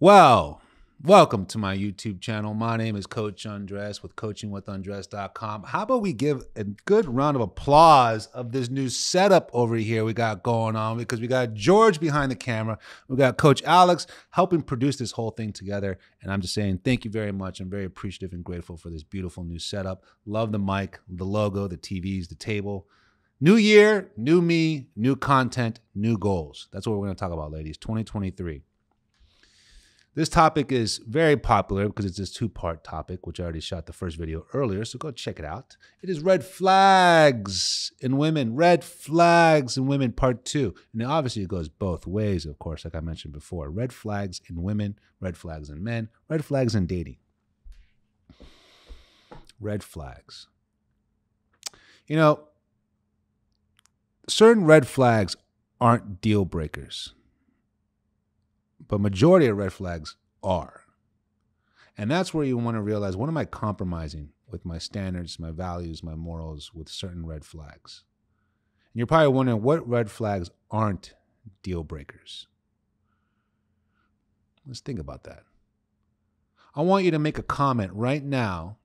Well, welcome to my YouTube channel. My name is Coach Undress with coachingwithundress.com. How about we give a good round of applause of this new setup over here we got going on, because we got George behind the camera. We got Coach Alex helping produce this whole thing together. And I'm just saying thank you very much. I'm very appreciative and grateful for this beautiful new setup. Love the mic, the logo, the TVs, the table. New year, new me, new content, new goals. That's what we're going to talk about, ladies. 2023. This topic is very popular because it's this two-part topic, which I already shot the first video earlier, so go check it out. It is red flags in women. Red flags in women, part 2. And obviously it goes both ways, of course, like I mentioned before. Red flags in women, red flags in men, red flags in dating. Red flags. You know, certain red flags aren't deal breakers, but majority of red flags are. And that's where you want to realize, what am I compromising with my standards, my values, my morals with certain red flags? And you're probably wondering, what red flags aren't deal breakers? Let's think about that. I want you to make a comment right now.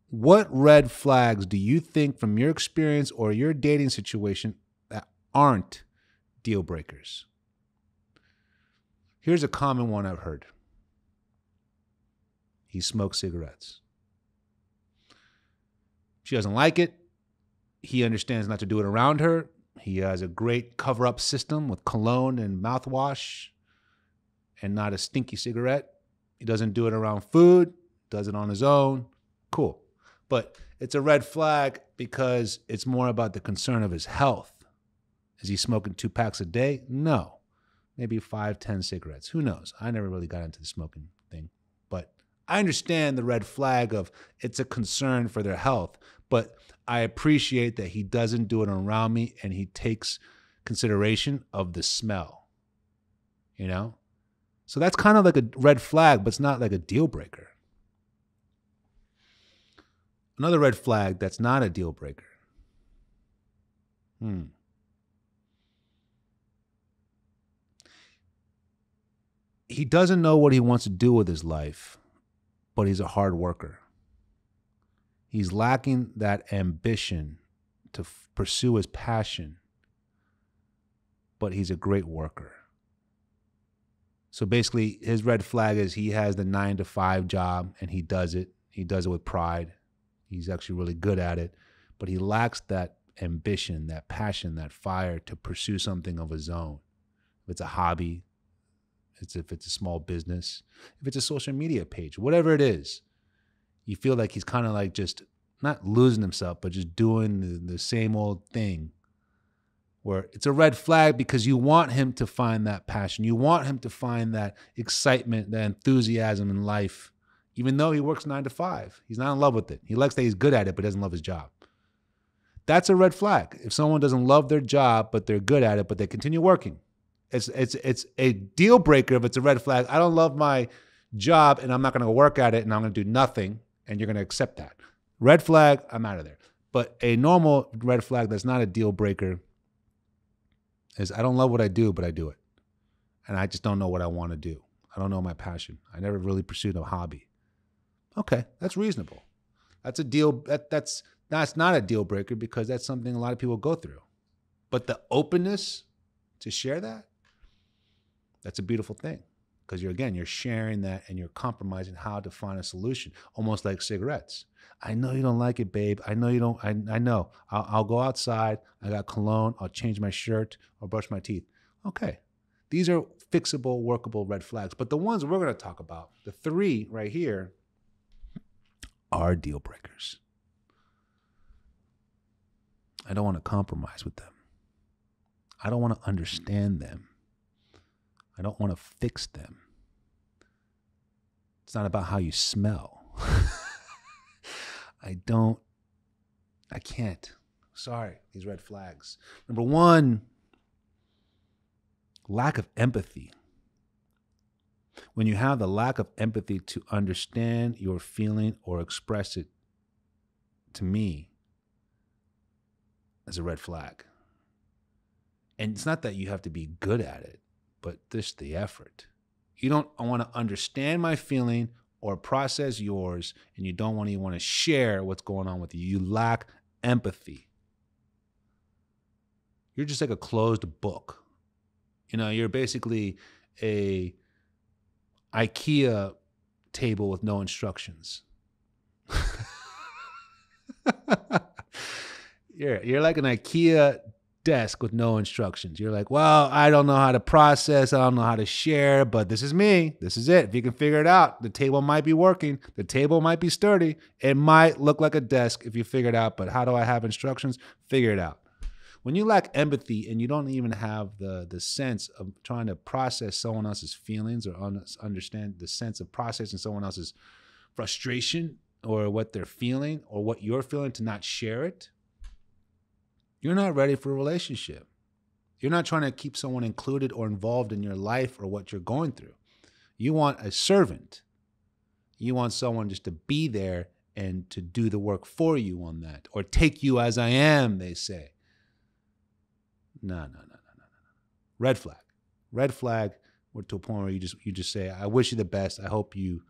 What red flags do you think from your experience or your dating situation that aren't deal breakers? Here's a common one I've heard. He smokes cigarettes. She doesn't like it. He understands not to do it around her. He has a great cover-up system with cologne and mouthwash and not a stinky cigarette. He doesn't do it around food, does it on his own. Cool. But it's a red flag because it's more about the concern of his health. Is he smoking 2 packs a day? No. Maybe 5, 10 cigarettes. Who knows? I never really got into the smoking thing. But I understand the red flag of it's a concern for their health. But I appreciate that he doesn't do it around me and he takes consideration of the smell. You know? So that's kind of like a red flag, but it's not like a deal breaker. Another red flag that's not a deal breaker. He doesn't know what he wants to do with his life, but he's a hard worker. He's lacking that ambition to pursue his passion, but he's a great worker. So basically, his red flag is he has the 9-to-5 job and he does it. He does it with pride. He's actually really good at it, but he lacks that ambition, that passion, that fire to pursue something of his own. If it's a hobby, if it's a small business, if it's a social media page, whatever it is, you feel like he's kind of like just not losing himself, but just doing the same old thing, where it's a red flag because you want him to find that passion. You want him to find that excitement, that enthusiasm in life, even though he works 9 to 5. He's not in love with it. He likes that he's good at it, but doesn't love his job. That's a red flag. If someone doesn't love their job, but they're good at it, but they continue working. It's a deal breaker if it's a red flag. I don't love my job and I'm not going to work at it and I'm going to do nothing, and you're going to accept that. Red flag, I'm out of there. But a normal red flag that's not a deal breaker is, I don't love what I do, but I do it. And I just don't know what I want to do. I don't know my passion. I never really pursued a hobby. Okay, that's reasonable. That's a deal. That's not a deal breaker because that's something a lot of people go through. But the openness to share that, that's a beautiful thing, because you're sharing that and you're compromising how to find a solution, almost like cigarettes. I know you don't like it, babe. I know you don't. I know. I'll go outside. I got cologne. I'll change my shirt or brush my teeth. Okay. These are fixable, workable red flags. But the ones we're going to talk about, the 3 right here, are deal breakers. I don't want to compromise with them. I don't want to understand them. I don't want to fix them. It's not about how you smell. I can't. Sorry, these red flags. Number 1, lack of empathy. When you have the lack of empathy to understand your feeling or express it to me, as a red flag. And it's not that you have to be good at it, but just the effort. You don't want to understand my feeling or process yours, and you don't even want to share what's going on with you. You lack empathy. You're just like a closed book. You're basically a IKEA table with no instructions. You're like an IKEA desk with no instructions. You're like, well, I don't know how to process. I don't know how to share, but this is me. This is it. If you can figure it out, the table might be working. The table might be sturdy. It might look like a desk if you figure it out, but how do I have instructions? Figure it out. When you lack empathy and you don't even have the sense of trying to process someone else's feelings or understand the sense of processing someone else's frustration or what they're feeling or what you're feeling to not share it, you're not ready for a relationship. You're not trying to keep someone included or involved in your life or what you're going through. You want a servant. You want someone just to be there and to do the work for you on that, or take you as I am, they say. No. Red flag. Red flag. We're to a point where you just say, I wish you the best. I hope you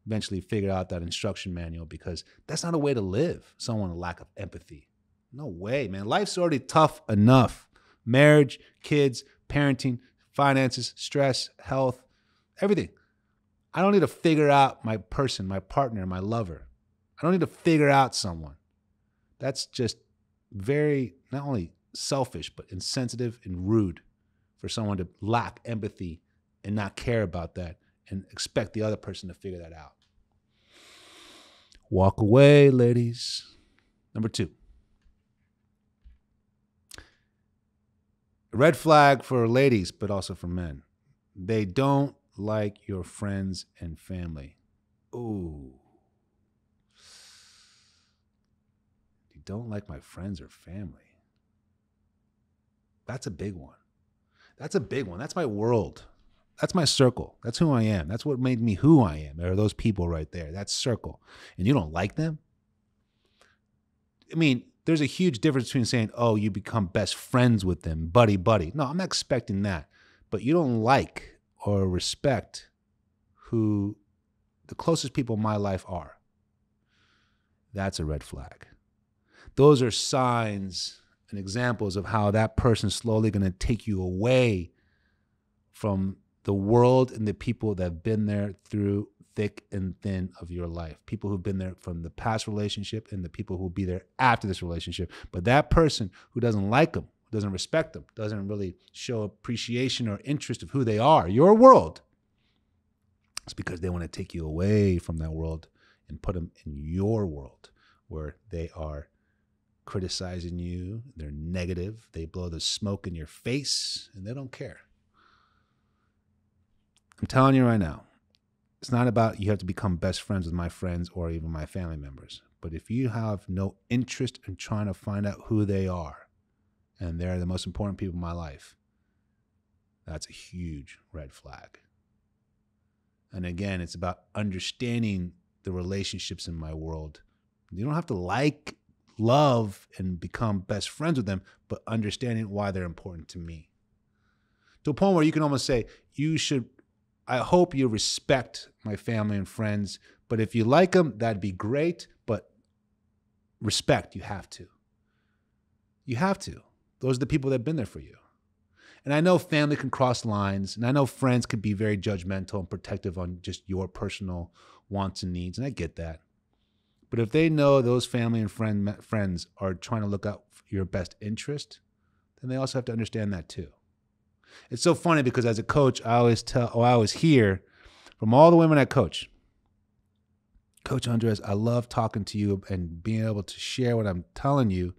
eventually figure out that instruction manual, because that's not a way to live. Someone with a lack of empathy. No way, man. Life's already tough enough. Marriage, kids, parenting, finances, stress, health, everything. I don't need to figure out my person, my partner, my lover. I don't need to figure out someone. That's just very, not only selfish, but insensitive and rude for someone to lack empathy and not care about that and expect the other person to figure that out. Walk away, ladies. Number 2. Red flag for ladies, but also for men. They don't like your friends and family. Ooh. You don't like my friends or family. That's a big one. That's a big one. That's my world. That's my circle. That's who I am. That's what made me who I am. There are those people right there. That's circle. And you don't like them? I mean, there's a huge difference between saying, oh, you become best friends with them, buddy. No, I'm not expecting that. But you don't like or respect who the closest people in my life are. That's a red flag. Those are signs and examples of how that person's slowly going to take you away from the world and the people that have been there through thick and thin of your life. People who've been there from the past relationship and the people who will be there after this relationship. But that person who doesn't like them, doesn't respect them, doesn't really show appreciation or interest of who they are, your world, it's because they want to take you away from that world and put them in your world where they are criticizing you, they're negative, they blow the smoke in your face, and they don't care. I'm telling you right now, it's not about you have to become best friends with my friends or even my family members. But if you have no interest in trying to find out who they are, and they're the most important people in my life, that's a huge red flag. And again, it's about understanding the relationships in my world. You don't have to like, love, and become best friends with them, but understanding why they're important to me. To a point where you can almost say, I hope you respect my family and friends, but if you like them, that'd be great, but respect, you have to. You have to. Those are the people that have been there for you. And I know family can cross lines, and I know friends can be very judgmental and protective on just your personal wants and needs, and I get that. But if they know those family and friends are trying to look out for your best interest, then they also have to understand that too. It's so funny because as a coach, I always hear from all the women I coach, Coach Andres, I love talking to you and being able to share what I'm telling you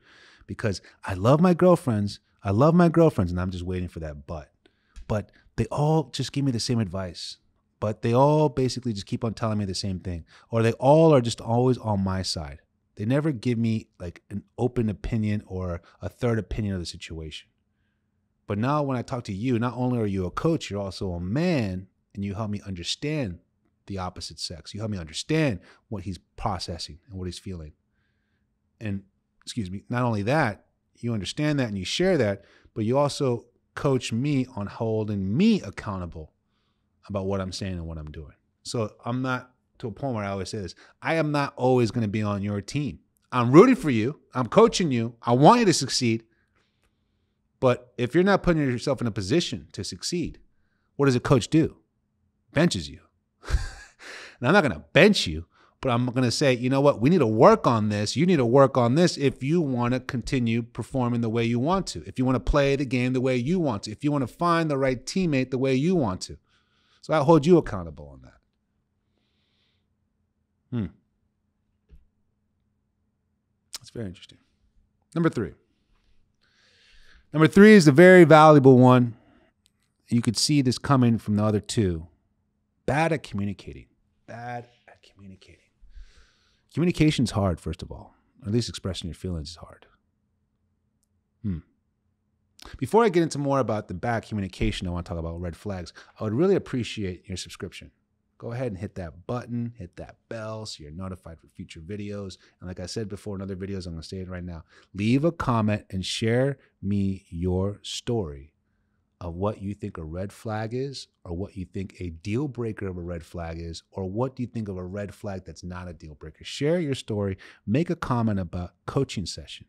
because I love my girlfriends. And I'm just waiting for that but. But they all just give me the same advice. But they all basically just keep on telling me the same thing. Or they all are just always on my side. They never give me like an open opinion or a third opinion of the situation. But now when I talk to you, not only are you a coach, you're also a man, and you help me understand the opposite sex. You help me understand what he's processing and what he's feeling. And, not only that, you understand that and you share that, but you also coach me on holding me accountable about what I'm saying and what I'm doing. So I'm not, to a point where I always say this, I am not always going to be on your team. I'm rooting for you. I'm coaching you. I want you to succeed. But if you're not putting yourself in a position to succeed, what does a coach do? Benches you. And I'm not going to bench you, but I'm going to say, you know what? We need to work on this. You need to work on this if you want to continue performing the way you want to, if you want to play the game the way you want to, if you want to find the right teammate the way you want to. So I hold you accountable on that. That's very interesting. Number three. Number three is the very valuable one. You could see this coming from the other two. Bad at communicating. Bad at communicating. Communication's hard, first of all. Or at least expressing your feelings is hard. Before I get into more about the bad communication, I want to talk about red flags. I would really appreciate your subscription. Go ahead and hit that button, hit that bell so you're notified for future videos. And like I said before in other videos, I'm going to say it right now. Leave a comment and share me your story of what you think a red flag is, or what you think a deal breaker of a red flag is, or what do you think of a red flag that's not a deal breaker. Share your story. Make a comment about coaching session,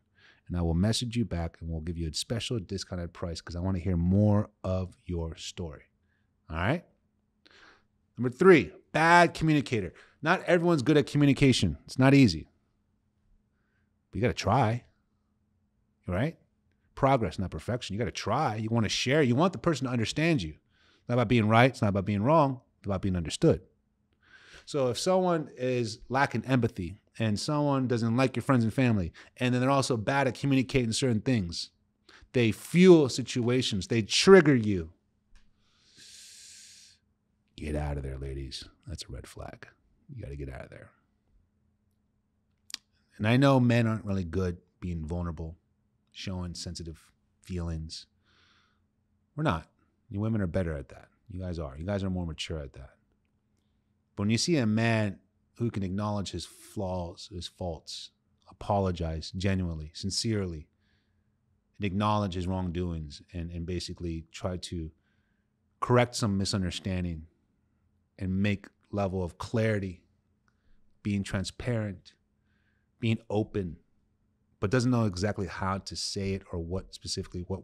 and I will message you back and we'll give you a special discounted price because I want to hear more of your story. All right? Number three, bad communicator. Not everyone's good at communication. It's not easy. But you got to try, right? Progress, not perfection. You got to try. You want to share. You want the person to understand you. It's not about being right. It's not about being wrong. It's about being understood. So if someone is lacking empathy and someone doesn't like your friends and family, and then they're also bad at communicating certain things, they fuel situations. They trigger you. Get out of there, ladies. That's a red flag. You got to get out of there. And I know men aren't really good being vulnerable, showing sensitive feelings. We're not. You women are better at that. You guys are. You guys are more mature at that. But when you see a man who can acknowledge his flaws, his faults, apologize genuinely, sincerely, and acknowledge his wrongdoings and basically try to correct some misunderstanding and make level of clarity, being transparent, being open, but doesn't know exactly how to say it or what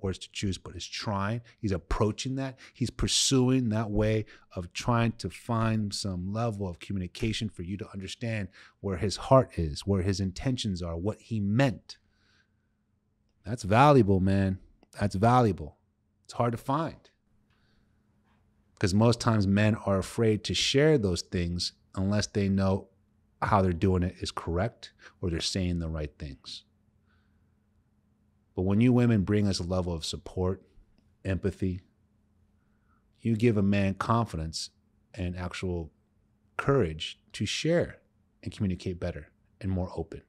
words to choose, but is trying. He's approaching that. He's pursuing that way of trying to find some level of communication for you to understand where his heart is, where his intentions are, what he meant. That's valuable, man. That's valuable. It's hard to find. Because most times men are afraid to share those things unless they know how they're doing it is correct or they're saying the right things. But when you women bring us a level of support, empathy, you give a man confidence and actual courage to share and communicate better and more open.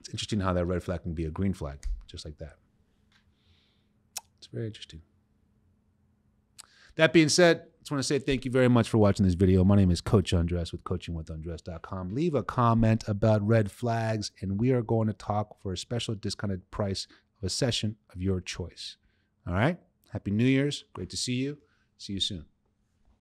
It's interesting how that red flag can be a green flag, just like that. It's very interesting. That being said, I just want to say thank you very much for watching this video. My name is Coach Andres with coachingwithandres.com. Leave a comment about red flags, and we are going to talk for a special discounted price of a session of your choice. All right? Happy New Year's. Great to see you. See you soon.